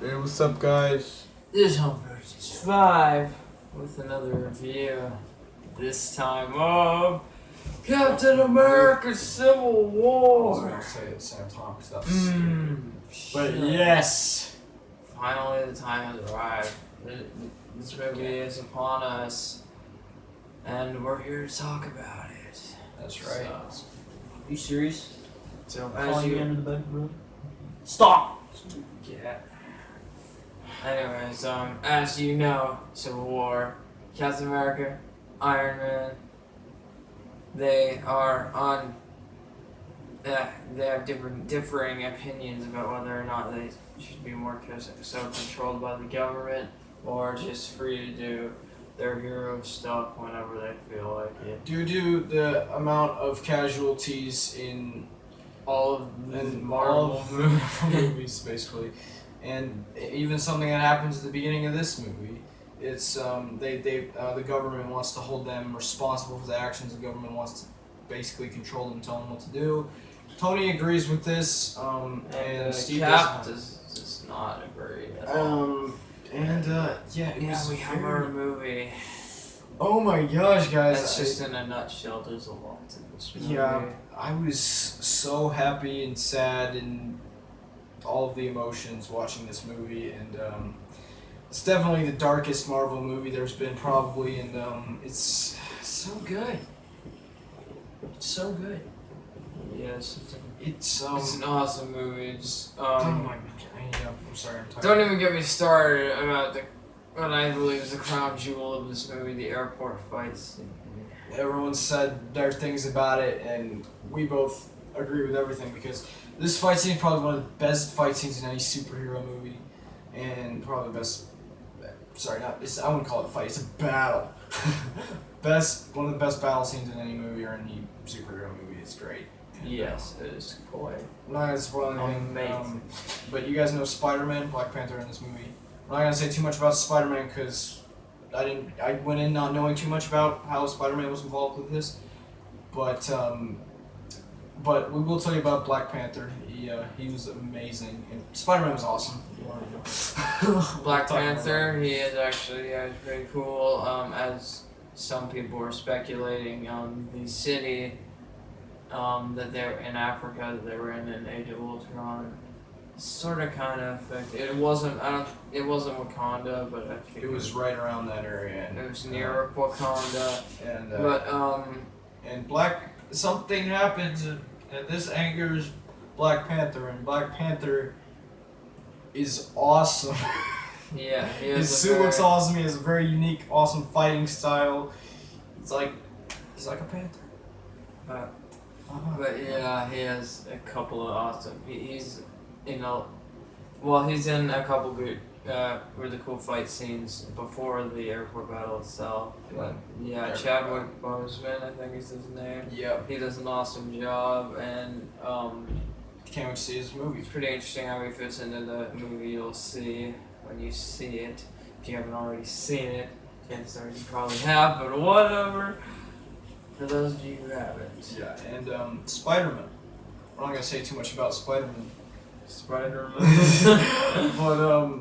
Hey, what's up, guys? This is Home Purchase 5 with another review. This time of Captain America Civil I was War. gonna say it at the same time because that's But yes, finally the time has arrived. This movie is upon us, and we're here to talk about it. That's right. So, you serious? So as Calling you you into the bedroom. stop. Yeah. Anyways, as you know, Civil War, Captain America, Iron Man, they are on. They have differing opinions about whether or not they should be more so controlled by the government or just free to do their hero stuff whenever they feel like it. Due to the amount of casualties in All of the all Marvel of movies. the movies, basically, and even something that happens at the beginning of this movie, it's the government wants to hold them responsible for the actions. The government wants to basically control them, tell them what to do. Tony agrees with this, and Steve Cap does does not agree at not. all. Yeah, it was we have very- our movie. Oh my gosh, guys! That's just in a nutshell. There's a lot to this movie. Yeah, I was so happy and sad and all of the emotions watching this movie, and it's definitely the darkest Marvel movie there's been, probably, and it's so good. It's so good. Yes, It's it's an awesome movie. Just, oh my god! I'm sorry, I'm tired. don't even get me started about what I believe is the crown jewel of this movie, the airport fights. Everyone said their things about it, and we both agree with everything because this fight scene is probably one of the best fight scenes in any superhero movie, and probably the best. Sorry, I wouldn't call it a fight. It's a battle. One of the best battle scenes in any movie or any superhero movie. It's great. And, Yes, it is quite. I'm not gonna spoil anything. Amazing. But you guys know Spider-Man, Black Panther in this movie. I'm not gonna say too much about Spider-Man because I went in not knowing too much about how Spider-Man was involved with this, but we will tell you about Black Panther. He was amazing, and Spider-Man was awesome. If you want to know. Black Talk about Panther, he is actually pretty cool. As some people were speculating, the city that they're in Africa, that they were in Age of Ultron, sort of kind of affected. It wasn't Wakanda, but I think It was right around that area, and it was near Wakanda. and But and something happens, and this angers Black Panther, and Black Panther is awesome. yeah, he has His a suit very- looks awesome. He has a very unique, awesome fighting style. He's like a panther. But yeah, he has a couple of awesome. He's in a couple good, really cool fight scenes before the airport battle itself. But yeah, Airport Chadwick Boseman, I think is his name. Yep. He does an awesome job, and Can't wait to see his movie. it's pretty interesting how he fits into the movie. You'll see when you see it. If you haven't already seen it, chances are you probably have, but whatever. For those of you who haven't. Yeah, and Spider-Man. I'm not gonna say too much about Spider-Man, Spider-Man. but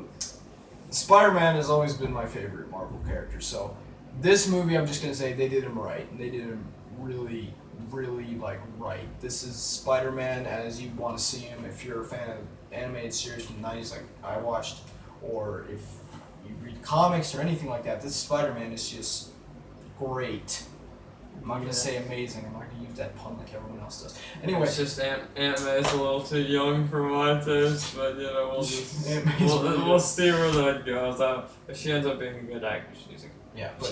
Spider-Man has always been my favorite Marvel character. So this movie, I'm just gonna say they did him right, and they did him really, really right. This is Spider-Man as you want to see him. If you're a fan of animated series from the '90s, like I watched, or if you read comics or anything like that, this Spider-Man is just great. I'm not gonna say amazing. I'm not gonna use that pun like everyone else does. Anyway, It's just Aunt May's a little too young for my taste, but we'll just Aunt May's really we'll see where that goes. If she ends up being a good actress, she's a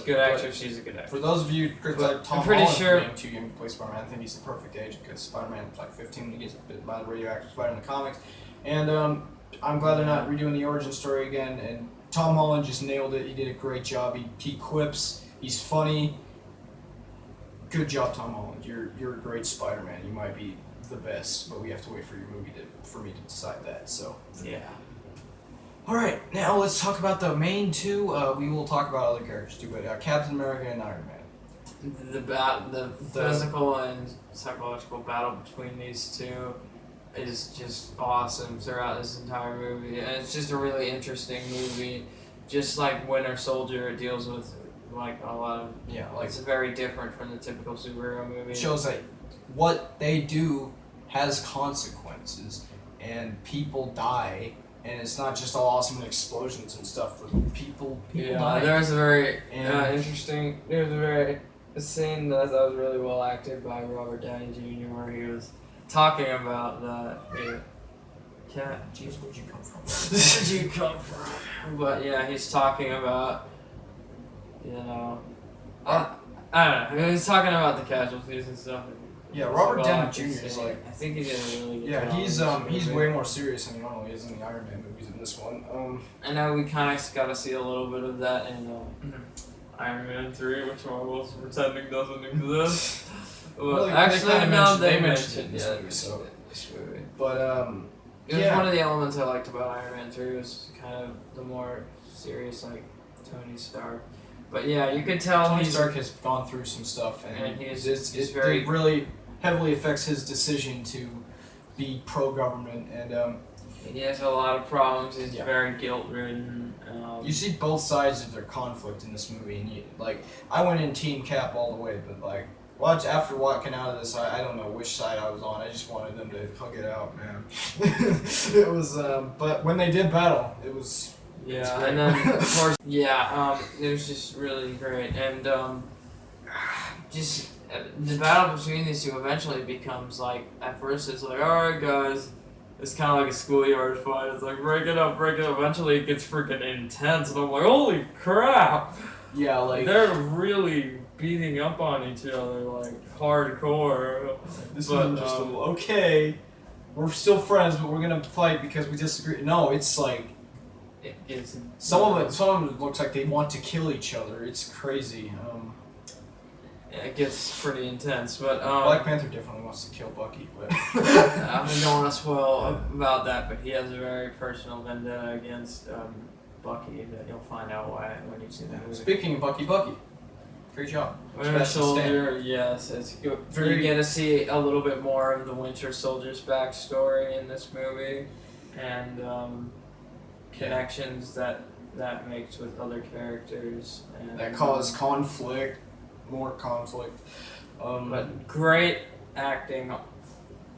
good actress. She's a good actress. For those of you criticizing Tom I'm pretty Holland sure- for being too young to play Spider-Man, I think he's the perfect age because Spider-Man's like 15 when he gets bit by the radioactive spider in the comics. And I'm glad they're not redoing the origin story again. And Tom Holland just nailed it. He did a great job. He quips. He's funny. Good job, Tom Holland. You're a great Spider-Man. You might be the best, but we have to wait for your movie for me to decide that. So Yeah. all right, now let's talk about the main two. We will talk about other characters too, but Captain America and Iron Man. The physical and psychological battle between these two is just awesome throughout this entire movie, and it's just a really interesting movie. Just like Winter Soldier, it deals with like a lot of. like It's very different from the typical superhero movie. it shows that what they do has consequences, and people die, and it's not just all awesome and explosions and stuff. But people die. There's a very And- interesting. There's a scene that I thought was really well acted by Robert Downey Jr. where he was talking about the cat. Jeez, where'd you come from? Where'd you come from? But yeah, he's talking about, you know, I don't know. He's talking about the casualties and stuff. Yeah, Robert Well, Downey I Jr. can is say- like. I think he did a really good Yeah, job. he's in this he's movie. way more serious than he normally is in the Iron Man movies in this one. I know we kind of got to see a little bit of that in Iron Man 3, which Marvel's pretending doesn't exist. Well, they Actually, kinda no, mentioned- they they mentioned mentioned it in this yeah, movie, so- this movie. But It was yeah. one of the elements I liked about Iron Man 3 was kind of the more serious, like, Tony Stark. But yeah, you could tell Tony he's Stark has gone through some stuff, and he's it very really heavily affects his decision to be pro-government. And he has a lot of problems. He's Yeah. very guilt-ridden. you see both sides of their conflict in this movie, and I went in Team Cap all the way, but after walking out of this, I don't know which side I was on. I just wanted them to hug it out, man. It was, but when they did battle, it was. Yeah, great. and then of course, it was just really great, and just the battle between these two eventually becomes like at first it's like, all right guys, it's kind of like a schoolyard fight. It's like break it up. Eventually it gets freaking intense, and I'm like, holy crap! Yeah, like They're really beating up on each other like hardcore. this but, is just okay. We're still friends, but we're gonna fight because we disagree. No, it's like. It gets Some of it looks like they want to kill each other. It's crazy. it gets pretty intense, but Black Panther definitely wants to kill Bucky, but I don't want to spoil about that, but he has a very personal vendetta against Bucky that you'll find out why when you see the movie. speaking of Bucky, great job. Winter Sebastian Soldier, yes, it's good. You get to see a little bit more of the Winter Soldier's backstory in this movie, and connections that makes with other characters, and That cause conflict, more conflict. But great acting,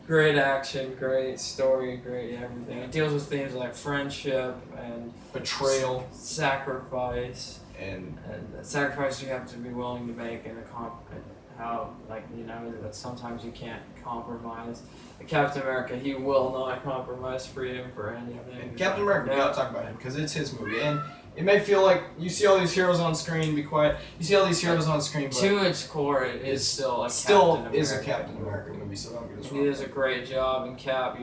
great action, great story, great everything. It deals with themes like friendship and betrayal sacrifice, and and the sacrifice you have to be willing to make, and how that sometimes you can't compromise. Captain America, he will not compromise freedom for anything. And Captain America, we gotta talk about him because it's his movie, and it may feel like you see all these heroes on screen. Be quiet. You see all these heroes on screen, but To its core, it is still a still Captain is a America Captain America movie. So don't get us He wrong. does a great job, and Cap,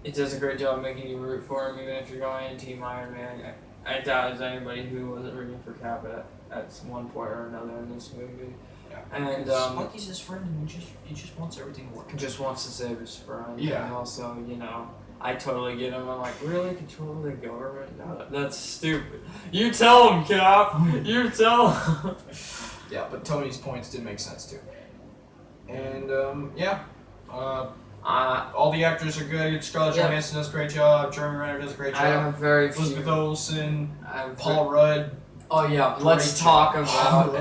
it does a great job making you root for him, even if you're going in Team Iron Man. I doubt there's anybody who wasn't rooting for Cap at one point or another in this movie. Yeah. And Bucky's his friend, and he just wants everything to work. just wants to save his friend. Yeah. And also, I totally get him. I'm like, really? Control the government? No, that's stupid. You tell him, Cap! You tell him! Yeah, but Tony's points did make sense too. And all the actors are good. Scarlett Yeah. Johansson does a great job. Jeremy Renner does a great I job. have very few. Elizabeth Olsen, I have Paul Rudd. Oh yeah, Great let's job. talk about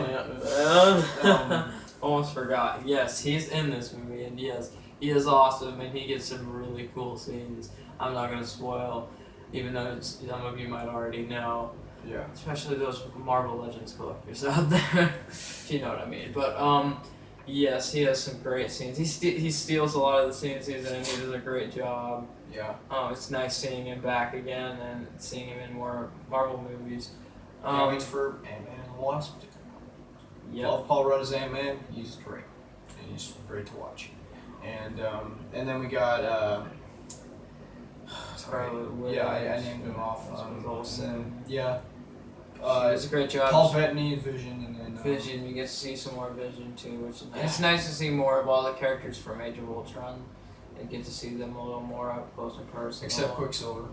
Um, almost forgot. Yes, he's in this movie, and yes, he is awesome, and he gets some really cool scenes. I'm not gonna spoil, even though some of you might already know, Yeah. especially those Marvel Legends collectors out there, if you know what I mean. But yes, he has some great scenes. He steals a lot of the scenes he's in. He does a great job. Yeah. It's nice seeing him back again and seeing him in more Marvel movies. Can't wait for Ant-Man and the Wasp to come out. Yeah. Love Paul Rudd as Ant-Man. He's great. And he's great to watch. And then we got Scarlet Witch. yeah, I named him off. Elizabeth Olsen. Yeah. She does a great job. Paul Bettany and Vision, and then Vision, you get to see some more Vision too, which is nice. Yeah. It's nice to see more of all the characters from Age of Ultron and get to see them a little more up close and personal. except Quicksilver.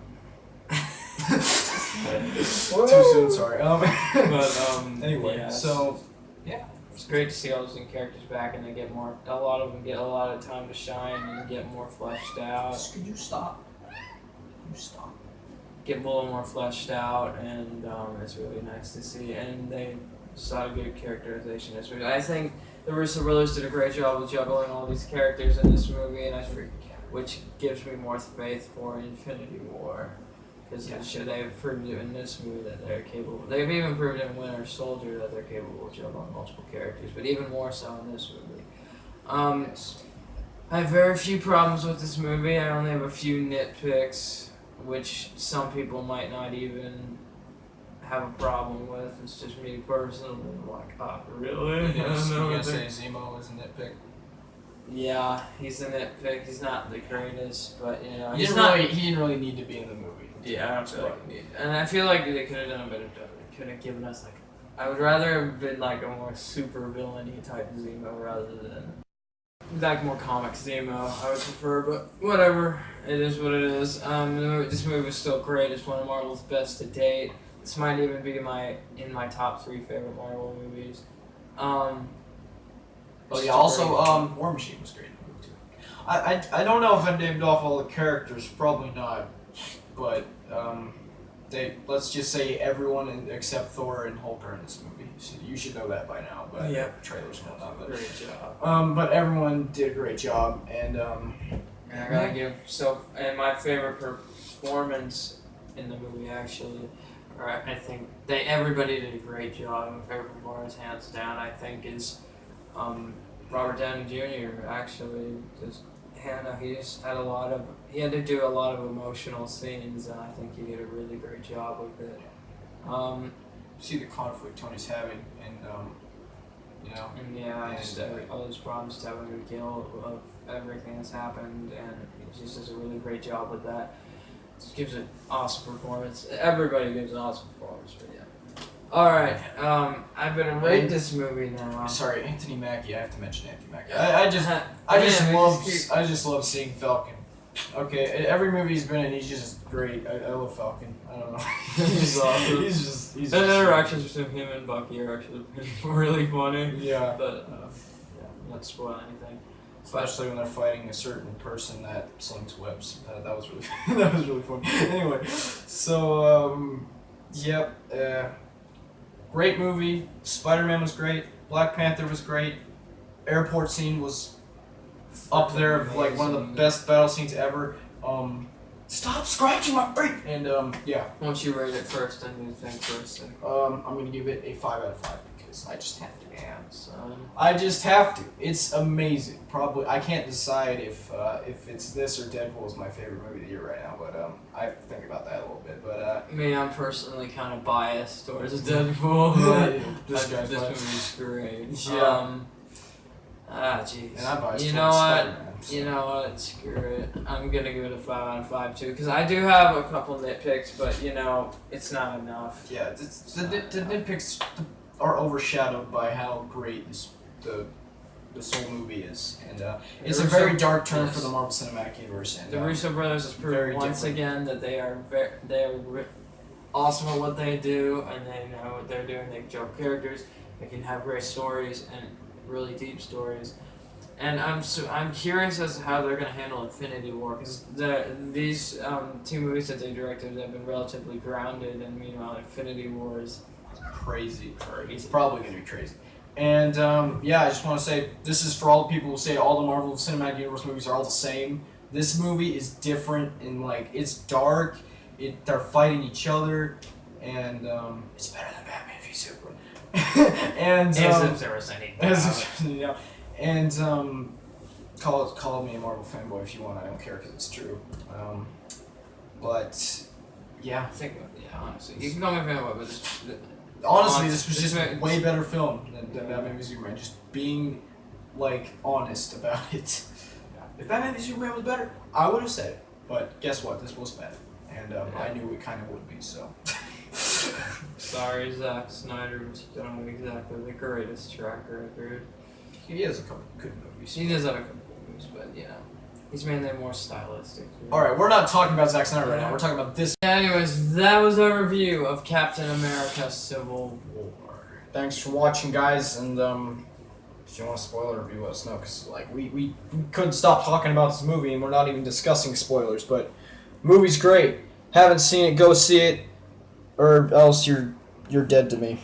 Too soon, sorry. But Anyway, yes. so yeah, It's great to see all those new characters back, and they get more. A lot of them get a lot of time to shine and get more fleshed out. Could you stop? You stop. Get a little more fleshed out, and it's really nice to see. And they saw a good characterization in this movie. I think the Russo brothers did a great job of juggling all these characters in this movie, and which gives me more faith for Infinity War. Because they've proved it in this movie that they're capable. They've even proved in Winter Soldier that they're capable of juggling multiple characters, but even more so in this movie. I have very few problems with this movie. I only have a few nitpicks, which some people might not even have a problem with. It's just me personally. I'm like, oh, really? You're gonna say Zemo is a nitpick? Yeah, he's a nitpick. He's not the greatest, but you know, He didn't really need to be in the movie. Yeah, I don't feel like he did. And I feel like they could have done a better job. They could have given us I would rather have been like a more super villain-y type Zemo rather than like more comic Zemo. I would prefer, but whatever. It is what it is. This movie was still great. It's one of Marvel's best to date. This might even be in my top 3 favorite Marvel movies. Oh yeah. Also, War Machine was great in the movie too. I don't know if I named off all the characters. Probably not. But let's just say everyone except Thor and Hulk are in this movie. So you should know that by now. But trailers and whatnot. But great job. But everyone did a great job, and and I gotta give and my favorite performance in the movie actually, or I think everybody did a great job. My favorite performance, hands down, I think is Robert Downey Jr. Actually, he just had he had to do a lot of emotional scenes, and I think he did a really great job with it. See the conflict Tony's having, and you know. And just all those problems having the guilt of everything that's happened, and he just does a really great job with that. Just gives an awesome performance. Everybody gives an awesome performance, but yeah. Alright, I've been rate this movie now. Sorry, Anthony Mackie. I have to mention Anthony Mackie. I just love seeing Falcon. Okay, every movie he's been in, he's just great. I love Falcon. I don't know. He's awesome. He's the interactions between him and Bucky are actually really funny. Yeah. But not spoil anything. Especially when they're fighting a certain person that slings webs. That was really that was really fun. Anyway, so great movie. Spider-Man was great. Black Panther was great. Airport scene was up there of like one of the best battle scenes ever. Stop scratching my feet! And Once you rate it first, then you think first. I'm gonna give it a 5 out of 5 because I just have to. Damn, son. I just have to. It's amazing. Probably I can't decide if it's this or Deadpool is my favorite movie of the year right now, but I have to think about that a little bit. But I'm personally kind of biased towards Deadpool. This movie's great. Yeah. Jeez. And I'm biased You towards know what? Spider-Man, so. You know what? Screw it. I'm gonna give it a 5 out of 5 too, because I do have a couple nitpicks, but it's not enough. Yeah, the nitpicks are overshadowed by how great this whole movie is, and it's a very dark turn for the Marvel Cinematic Universe. And the Russo brothers has proved once again that they are awesome at what they do, and they know what they're doing. They can jump characters, they can have great stories and really deep stories. And I'm curious as to how they're gonna handle Infinity War, because these 2 movies that they directed have been relatively grounded, and meanwhile Infinity War is crazy. It's probably gonna be crazy. And I just want to say this is for all the people who say all the Marvel Cinematic Universe movies are all the same. This movie is different in it's dark. They're fighting each other, and it's better than Batman v Superman. And as if there was any doubt. And call me a Marvel fanboy if you want. I don't care because it's true. But yeah, honestly, you can call me a fanboy, but honestly, this was just a way better film than Batman v Superman. Just being honest about it. If Batman v Superman was better, I would have said it. But guess what? This was better, and I knew it kind of would be. So. Sorry, Zack Snyder, but you don't have exactly the greatest track record. He has a couple good movies. He does have a couple movies, but he's mainly more stylistic. Alright, we're not talking about Zack Snyder right now, we're talking about this. Anyways, that was our review of Captain America Civil War. thanks for watching, guys. And if you want a spoiler review, let us know, because like we couldn't stop talking about this movie, and we're not even discussing spoilers. But movie's great. Haven't seen it? Go see it, or else you're dead to me.